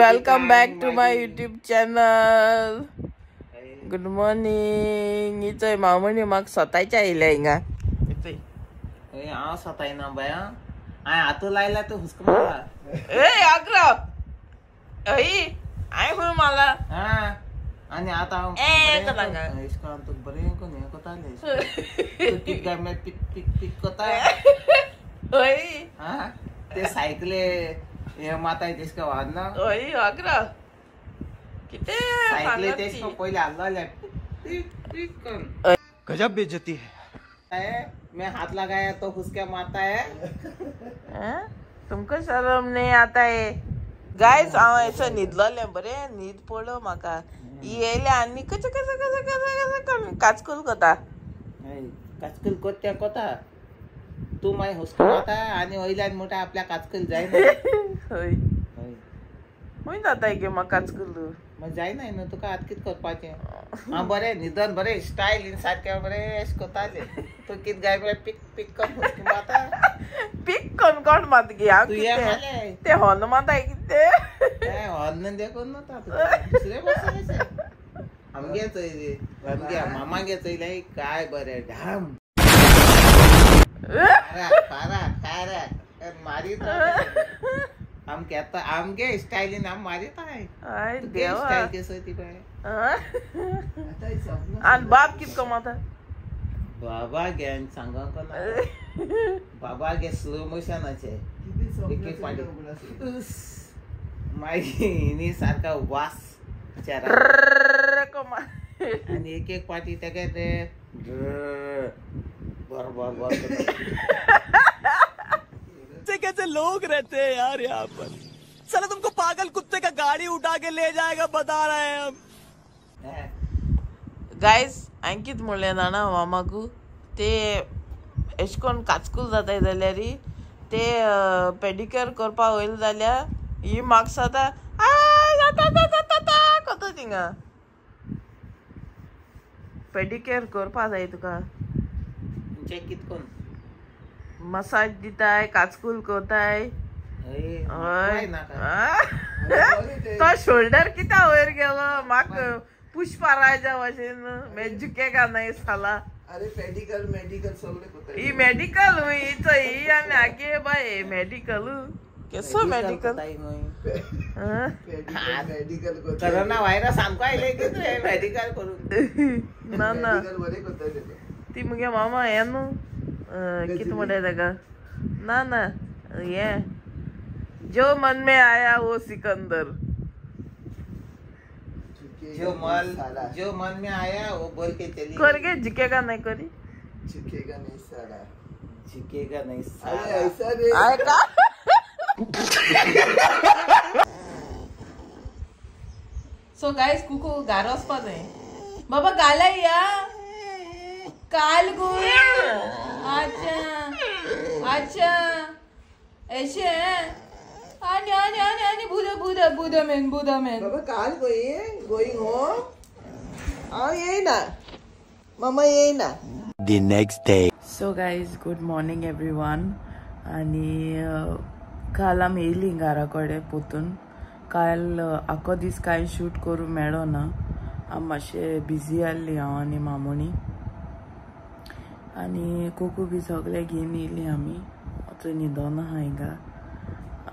Welcome back to my YouTube channel. Good morning. इथं मामणी मग स्वतःच्या आईला हिंगा हांव स्वता ना बाय हांवें हातू लायला तू हुस्क मारला. ए अग्र आई आय खंय मला हा आणि आता ए कलांगा इसकान तो बरे कोण हे कोताले पिक गामे पिक पिक पिक कोता ओय हा ते सायकले हे माता इसका वादना ओय अग्र किती सायकले ते इसको पहिले आल्ला पिक पिक कर गजब बेइज्जती है. मैं हाथ लगाया तो हुस्के मारता है. तुमको शर्म नहीं आता है. गाइस हांव ऐसा न्हिदलोले बरे न्हीद पडलो म्हाका येयले आनी कशें कशें कशें कशें कशें काचकूल कोता काचकल कोत्या कोता तू माय हुस्क मारता आणि वयल्यान मोठा आपल्या काचकल जायना. हय हय जाता की म्हाका काचकूल मग जायना न्हू तुका आतां कितें करपाचें. हांव बरें न्हिदोन बरें स्टायलीन सारकें बरें अशें कोतालें. तूं कितें गाय बरें पिक पिक करून हुस्क मारता. पिक कोण कोण मात गे हांव तू ये मारलें ते हॉर्न माताय कितें हॉर्न देखून नता दुसरे बसले आमगे चोयले आमगे मामागे चोयले काय बरें ढाम खारा खारा मारीत आम कहता आमगे स्टाइलिन आम मारीत आहे. आय देवा स्टाइल केसो ती काय आणि बाप कित कमाता बाबा गे सांगा कोना बाबा गे स्लो मोशनाचे एक एक पाटी माई सारखा वास चेहरा कमा आणि एक एक पाटी तेगे ते बर कैसे लोग रहते हैं यार यहाँ पर. साला तुमको पागल कुत्ते का गाड़ी उठा के ले जाएगा बता रहे हैं हम. गाइस अंकित म्हणले ना मामाकू ते एशे कोन काचकूल जाताय जाल्यार ते पेडिक्योर करपा वयले जाल्यार ही म्हाका जाता कोता थिंगा पेडिक्योर करपा जाय तुका चेक कित कोन मसाज दिताय काचकूल करताय. तो शोल्डर कित्या वयर गेलो म्हाका पुष्पराजा भशेन मागीर झुकेगा नाही साला. अरे मेडिकल मेडिकल सगळे कोताय ही मेडिकल हिचो ही आनी आगे बाय मेडिकल केसो मेडिकल मेडिकल कोरोना व्हायरस आमकां आयले की रे मेडिकल करून ना ना बरे कोताय ती मुगे मामा हे न्हू कितें म्हणटाय ताका ना ना हे जो मन में आया वो सिकंदर. जो मन में आया वो बोल के चली करगे झुकेगा नहीं करी झुकेगा नहीं साला झुकेगा नहीं अरे ऐसा रे आय का सो गाइस कुकू गारो वचपा जाय बाबा घालाय या काल गो अच्छा अच्छा ऐसे आनी आनी आनी आनी बुधामेन बाबा काल गोइंग होम आओ ये ना मामा ये ना. The next day. So guys good morning everyone. आणि काल आमी येयली घरा कडेन पोतून काल आखो दीस कांय शूट करूं मेळो ना. हांव मातशें बिजी आसली हांव आनी मामोणी आनी कोकू बी सगळे घेवन येयली आमी वचून न्हिदोन आहा हिंगा.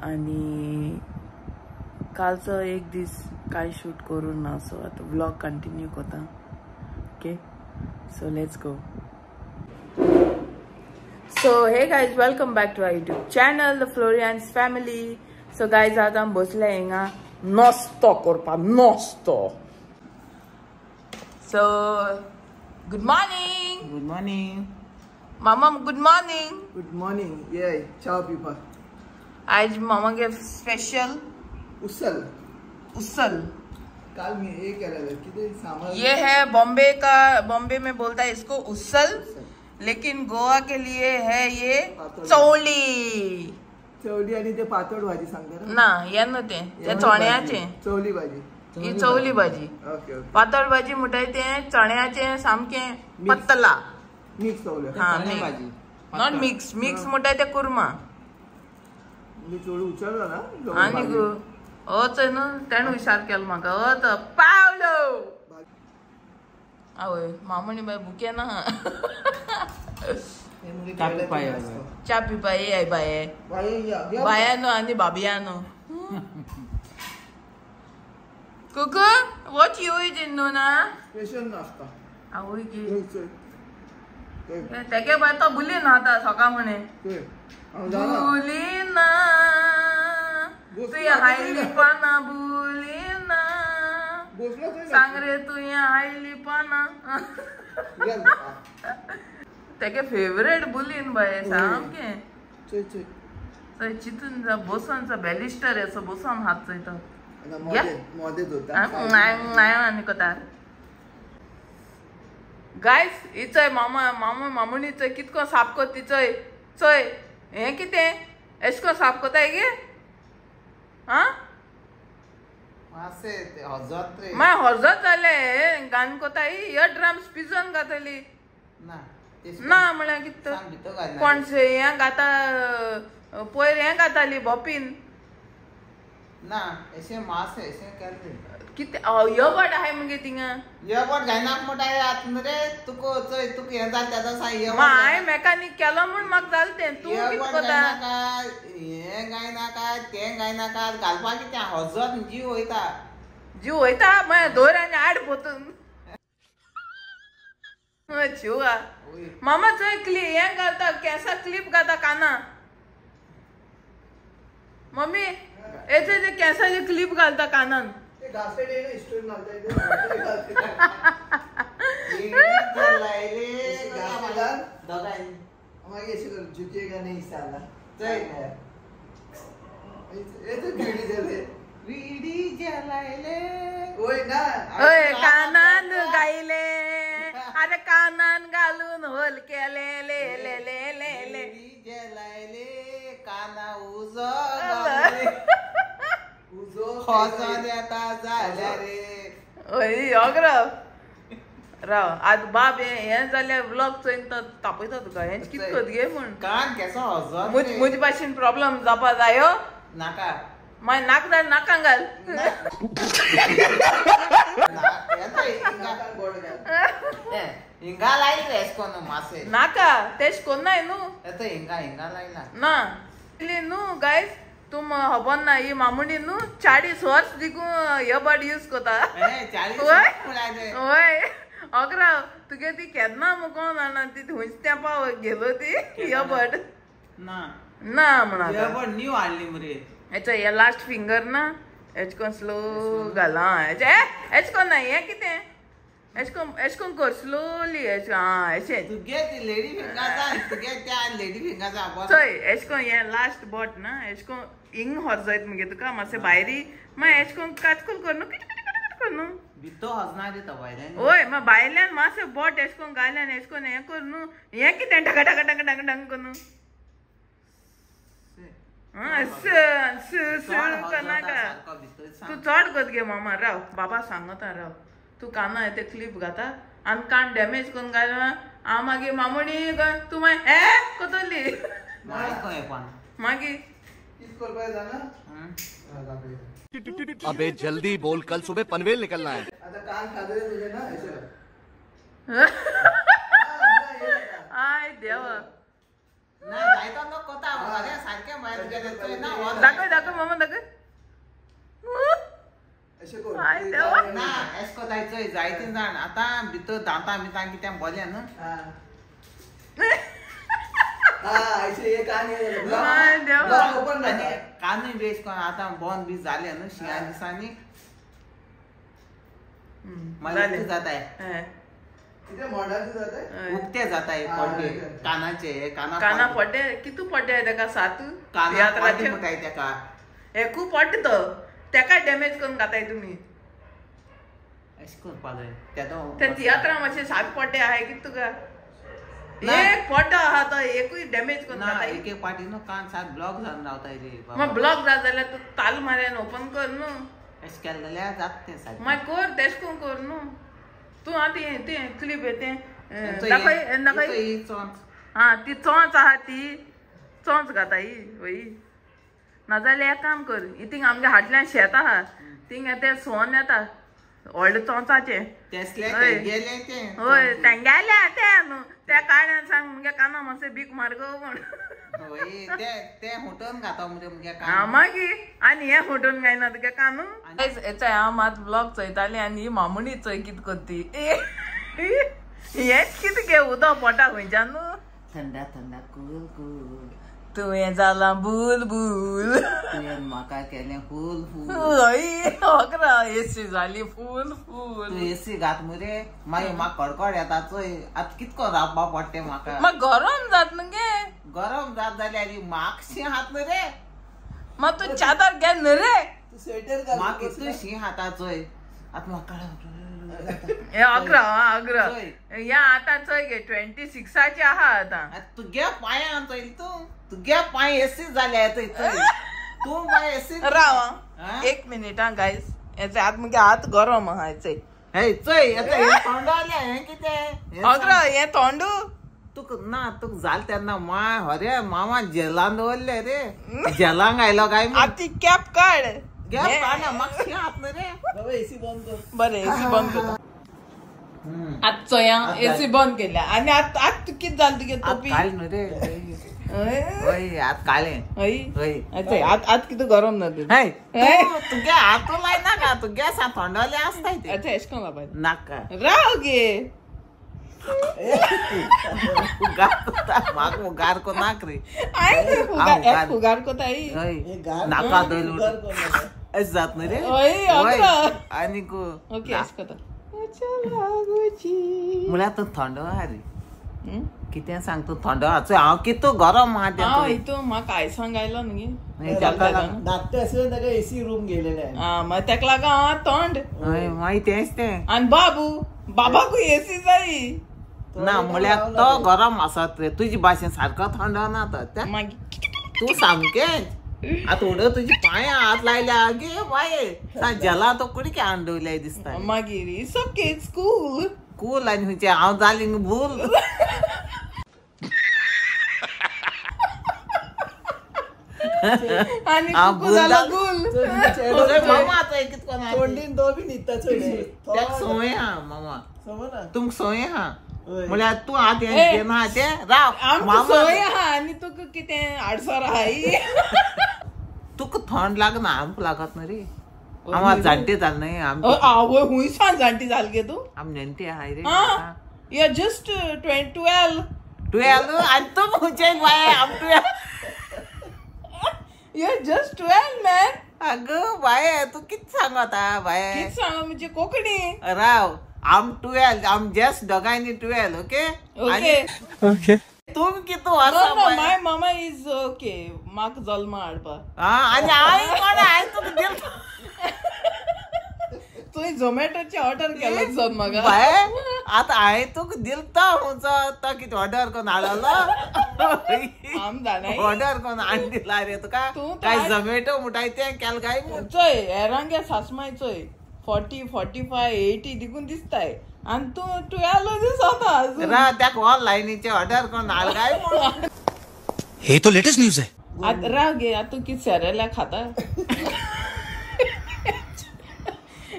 आनी कालचो एक दीस कांय शूट करूं ना सो आतां व्लॉग कंटिन्यू कोता. Okay so let's go. So hey guys, welcome back to our YouTube channel, the Florian's family. So guys, आज हम बसले हिंगा नाश्ता करपा नाश्ता. So good morning. Good morning मामा good morning. गुड मॉर्निंग ये चाय पीपा. आज मामा के स्पेशल उसल उसल. काल मैं ये कह रहा था कि सामान ये है बॉम्बे में बोलता है इसको उसल, लेकिन गोवा के लिए है ये चवली. चवली आणि ते पातळ भाजी सांगता ना ये न ते चण्याचे चवली भाजी ही चवली भाजी. ओके ओके पातळ भाजी म्हणटाय ते चण्याचे सामके पत्तला. मिक्स चवली हा भाजी नॉट मिक्स म्हणटाय ते कुर्मा. मी चवळी उचलला ना आणि होच न्हू तेणें हुशार केलो म्हाका होत पावलो आवय मामणी बाय भुके ना च्या पिवपा ये बाये बायानो आनी बाबयानो कुकू वॉट यू इटिंग न्हू ना आवय की तेगे बाय तो बुलीन आता सकाळ म्हणे बुलीना तुया हायली पाना बुलीना सांग रे तुया हायली पाना तेगे फेवरेट बुलीन बाय सामके थंय चितून जा बसून जा बॅलिस्टर असो बसून हात चयता आनी कोता गायस इचय मामा मामा मामुनी चय कितको साफ कोती चय चय हे कितें एशको साफ कोताय गे हा माय हजत जाले गान कोताय ह्यो ड्रम्स पिजोन घातली ना म्हळ्यार कितें कोणशे हें घाता पयर हें घाताली भोपीन ना ऐसे मास ऐसे करते किती यबड आहे मगे तिंगा यबड घायनाक मोठाय आत रे तुको चय तुक हे जाल त्याचा साय यबड माय मेकॅनिक केलो म्हण म्हाका जालते तू कित कोता हे गायनाका ते गायनाका घालपाक त्या हजत जीव वयता माय दोर आनी आड पोतून शिवा मामा चय हे घालता केसा क्लिप घाता काना मम्मी याचे केसाचे क्लिप घालता कानान कानान गायले अरे कानान घालून होल केले ले ले ले ले ले जलायले काना उजो राव आज बाब हे जाल्यार व्लॉग चोयन तापयता तुका हें कितें कोत गे म्हण कान केसो मुजे भाशेन प्रॉब्लेम जावपा जायो नाका माय नाक जाय नाका घाल हिंगा लायला एसकोन मासे नाका तेश कोन्नाय न्हू एतो हिंगा लायला ना न्हू गायस तुम खबर ना ही मामुनी न्हू 40 वर्ष दिकू यबड यूज कोता वय अकरा तुगे ती केन्ना मुको जाणा ती हुंच तेंपा गेलो ती यबड ना ना म्हणा यबड न्यू हाडली मरे हेचो हे लास्ट फिंगर ना हेचकोन स्लो घाला हेचकोन ना हे कितें एशकोन कर स्लोली एशे तुगे ती लेडी फिंगाचा तुगे त्या लेडी फिंगाचा चोय एशकोन हे लास्ट बॉट ना एशकोन हिंग हॉज जायत मगे तुका मातशें भायरी मागीर एशकोन काचकोन कर न्हू कर न्हू भितो हजना दिता भायल्यान ओय मागीर भायल्यान मातशें बॉट एशकोन घायल्यान एशकोन हें कर न्हू हें कितें ढका ढका ढका ढका ढंग कर न्हू नाका तू चड कोत गे मामा राव बाबा सांगता राव तू काना येते क्लिप घाता आनी कान डॅमेज करून घायला हांव मागीर मामुणी तूं मागीर हे कोतली मागीर अबे जल्दी बोल कल सुबह पनवेल निकलना है आय देवा दाखय दाखय मामा दाखय ना एसको जायचोय जायतीन जाण आतां भितर दांता बितां कितें बोल्या न्हू कानूय बेस कोन आतां बंद बी जाले न्हू शिंया दिसांनी मागीर जाताय उक्ते जाताय पड्डे कानाचे काना पड्डे कितू पड्डे तेका 7 कानाचे म्हणटाय तेका हे खूब पड्डे तो तेका डॅमेज करून घाताय तुमी अशें करपा जाय ते तियात्रा मातशे 7 पड्डे आहाय कित तुका एक पड्डो आहा तो एकूय डॅमेज करून घाताय एक एक पाटी न्हू कान सात ब्लॉक जावन रावताय रे मग ब्लॉक जात जाल्यार तूं ताल मारयान ओपन कर न्हू अशें केलें जाल्यार जाता तें सारकें मागीर कर तेश करून कर न्हू तूं आतां तें क्लिप येतें दाखय दाखय हा ती चोंच आहा ती चोंच घाता ही वय नाजाल्यार एक काम कर थिंग आमच्या हाटल्यान शेत आहा थिंग ते सोन येता व्हडले चोंचाचे होय तेंगेले ते न्हू त्या काळ्यान सांग मुगे काना मातशें भीक मारगो म्हण मागीर आनी हे फोटोन गायना तुगे कानू हेचा हांव मात ब्लॉग चयताली आनी ही मामुणी चोय कित करती हेच कित गे उदक पोटा खंयच्यान थंडा थंडा कूल कूल तुवें जाला बुल बुल तुवें म्हाका केलें फूल फूल अकरा एसी जाली फूल फूल तू एसी घात मरे मागीर म्हाका कडकड येता चोय आतां कितको रावपा पडटे म्हाका म्हाका गरम जात न्ही गरम जात जाल्यार म्हाका शी हात मरे मग तू चादर घे न रे स्वेटर म्हाका तू शी हाता चोय आतां म्हाका अकरा या आता चोय गे 26चे आहा आता तुगे पांयां चोय तुगे पांय एसी जाले तू पांय एसी राव एक मिनिट हा गायस याचे आत मुगे हात गरम आहा याचे हे चोय थंड आल्या हे कितें अकरा हे थंडू तुक ना तुक जाल तेन्ना माय अरे मामा जेलान दवरले रे जेलांक आयलो काय आती कॅप काढ गॅप काढ म्हाका शी हात रे बाबा एसी बंद कर बरें एसी बंद कर आत चोया एसी बंद केल्या आणि आत कित जाल तुगे टोपी काल न्हू रे ओय आत काळें ओय आत कित गरम ना तू तुगे हात लायना का तुगे सा थंडले आसता ते अच्छा एश कोन लापाय नाका राव गे म्हाका उगार को नाक रे फुगार कोताई नाका दोल एस जात न्ही रे आनी को ओके एश कोता म्हळ्यार तूं थंड आहा रे कितें सांग तूं थंड आहा हांव कितू गरम आहा हांव हितू म्हाका आयसांग आयलो न्ही धाकटे आसले ताका एसी रूम गेलेले मागीर तेका लागून हांव थंड मागीर तेंच तें आनी बाबाकूय एसी जायी ना म्हळ्यार तो गरम आसत रे तुजी भाशेन सारको थंड ना तो मागीर तू सामकेंच आतां उडो तुजी पांयां हात लायल्या गे बाये जेला तो कुडके आंडवले दिसता मागीर it's okay it's cool cool आनी खंयचे हांव जाली भूल आनी कुकू जाला गुल मामा कितको ना तोंडीन तो बी न्हिदता चोय त्याक सोय हा मामा समजना तुमक सोय हा म्हळ्यार तूं हात हे ना ते राव मामा सोय आहा आनी तुका कितें आडसर आहाय तुका थंड लागना आमकां लागत न्ही रे आमी जाणटे जाल न्ही आमी आवय हुंयसान जाणटी जाल गे तूं आमी नेणटे आहाय रे यू आर जस्ट 12 आनी तूं खंयचे बाये आम 12 यू आर जस्ट 12 मॅन अगं बाये तूं कित सांगता बाये कित सांग म्हणजे कोंकणी राव आम 12 आम जस्ट दोगांयनी 12 ओके ओके तुम कितू आसा माय मामा इज ओके म्हाका जल्मा हाडपा आनी हांव कोण हांवें तुका दिल तुवें झोमॅटोची ऑर्डर केलो सर म्हाका बाये आतां हांवें तुका दिलता तो कितें ऑर्डर करून हाडलो आम जाणाय ऑर्डर करून हाडून दिला रे तुका काय झोमॅटो म्हणटाय तें केल काय चोय हेरांगे सासमाय चोय 40, 45, 80 दिकून दिसताय आनी तूं 12 दिसता रा त्याक ऑनलायनीचे ऑर्डर करून हाड काय हे तो लेटेस्ट न्यूज है आतां राव गे आतां तूं कितें सेरेल्या खाता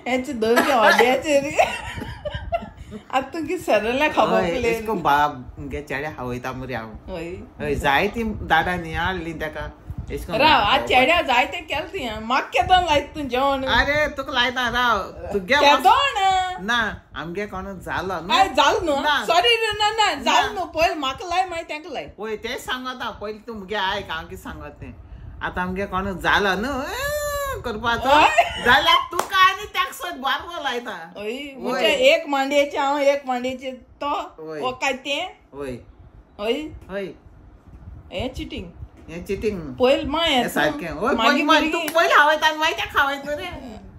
हेचे दोन ऑड्याचे रे आतां तूं कितें सेरेल्या खावपाक बाब गे चेड्या हावयता मरे हांव हय जाय ती दाडांनी हाडली ताका राव आज चेड्या जाय ते केलती म्हाका केदोन लायत तूं जेवण अरे तुका लायता राव तुगे केदोन ना आमगे कोण जालो जाल न्हू सॉरी ना जाल न्हू पयलीं म्हाका लाय मागीर तेंका लाय वय तेच सांगता पयलीं तूं मुगे आयक हांव कितें सांगत तें आतां आमगे कोण जालो न्हू करपाचो जाल्यार तुका आनी त्याक सोद बारबो लायता म्हणजे एक मांडयेचे हांव एक मांडयेचे तो काय तें वय हय हय हें चिटींग हें चिटींग पयलीं माय सारकें मागीर तूं पयलीं हावयता आनी मागीर तेका हावयता रे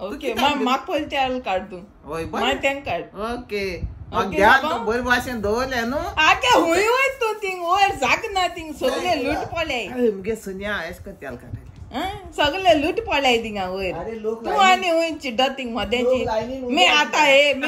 ओके म्हाका पयलीं तेल काड तूं वय मागीर तेंका काड ओके म्हाका ध्यान तूं बरे भाशेन दवरलें न्हू आगे हुंय वय तूं थिंग वयर जाग ना थिंग सगळे लूट पडले मुगे सुन्या एश कोन तेल काडले सगळे लूट पडलाय थिंगा वयर अरे लोक तू आनी वय चिड्डत थिंग मध्याची लोक लायनीन उबे मी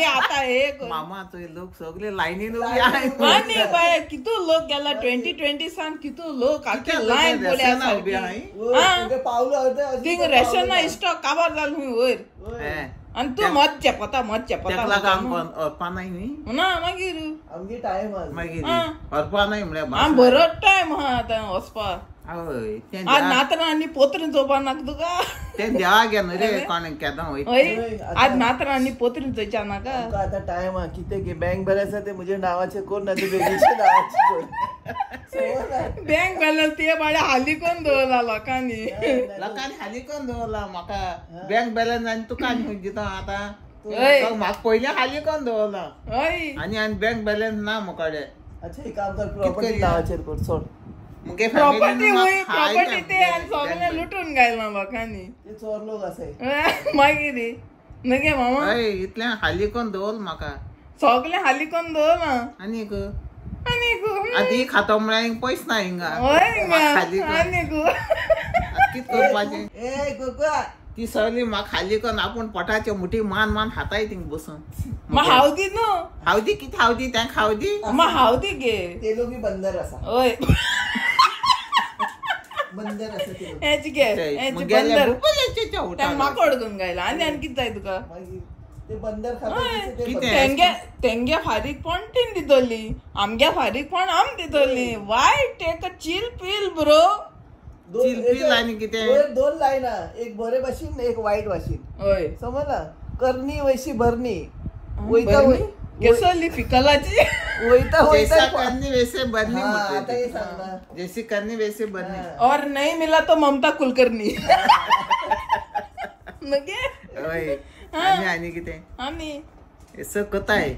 आता हे मामा तो लोक सगळे लाईनीन उभी आहे आनी बाय कितू लोक गेला 2020 सान कितू लोक आखी लाईन पडल्या उभी आहे तुगे पावलं होते थिंग रेशन स्टॉक काबार जाल हुंय वयर आणि तू मत चेपता तेकला काम अरपा नाही न्ही ना मागीर आमगे टाइम मागीर अरपा नाही म्हळ्यार आम बरोच टायम हा आतां वचपा हय तें आज नातना आनी पोत्रीन चोवपा नाका तुका तें देवा घेन रे कोणें केदां वयता हय आज नातना आनी पोत्रीन चोयच्या नाका आता टाइम हा किती की बँक बॅलन्स ते मुझे नावाचे कोण ना ते बेगीचे नावाचे कोण बँक बॅलन्स ते बाळ्या हाली कोण दवरला लोकांनी लोकांनी हाली कोण दवरला म्हाका बँक बॅलन्स आनी तुका आनी दिता आतां हय म्हाका पयलीं हाली कोण दवरला हय आनी बँक बॅलन्स ना म्हाकडे अच्छा एक काम कर प्रॉपर्टी नावाचेर कर सोड मुगे प्रॉपर्टी होय प्रॉपर्टी ते आनी सगळे लुटून घायला लोकांनी ते चोर लोक असाय मागीर नगे मामा हय इतलें हाली कोण दवर म्हाका सगळे हाली कोण दवरला आनीक आनीक आतां खातो म्हळ्यार पयस ना हिंगा हय हाली कोण आनीक कित करपाचें ए गोकुळा ती सगळी म्हाका हाली कोण आपूण पोटाचे मुठी मान हाताय थिंग बसून मा हाव दी न्हू हाव दी कितें हाव दी तें खाव दी मा हाव दी गे ते लोक बंदर असा हय बंदर असा ते लोक. हेच गे हेच बंदर त्या माकोड घेवन गायला आनी कितें जाय तुका मागीर ते बंदर खातात ते कितें? तेंगे फारीक पण तीन दितली आमगे फारीक पण आम दितली why take a chill pill bro chill pill आनी कितें दोन लायना एक बरे भाशीन एक वाईट भाशीन हय समजला करणी वैशी भरणी वयता केसली फिकलाची वयता जैसा वयता करनी वैसे बननी हा, आता म्हणते हे ती. सांग ना जैसी करनी वैसे बननी और नहीं मिला तो ममता कुलकर्णी नगे हय आनी कितें आनी असं कथा आहे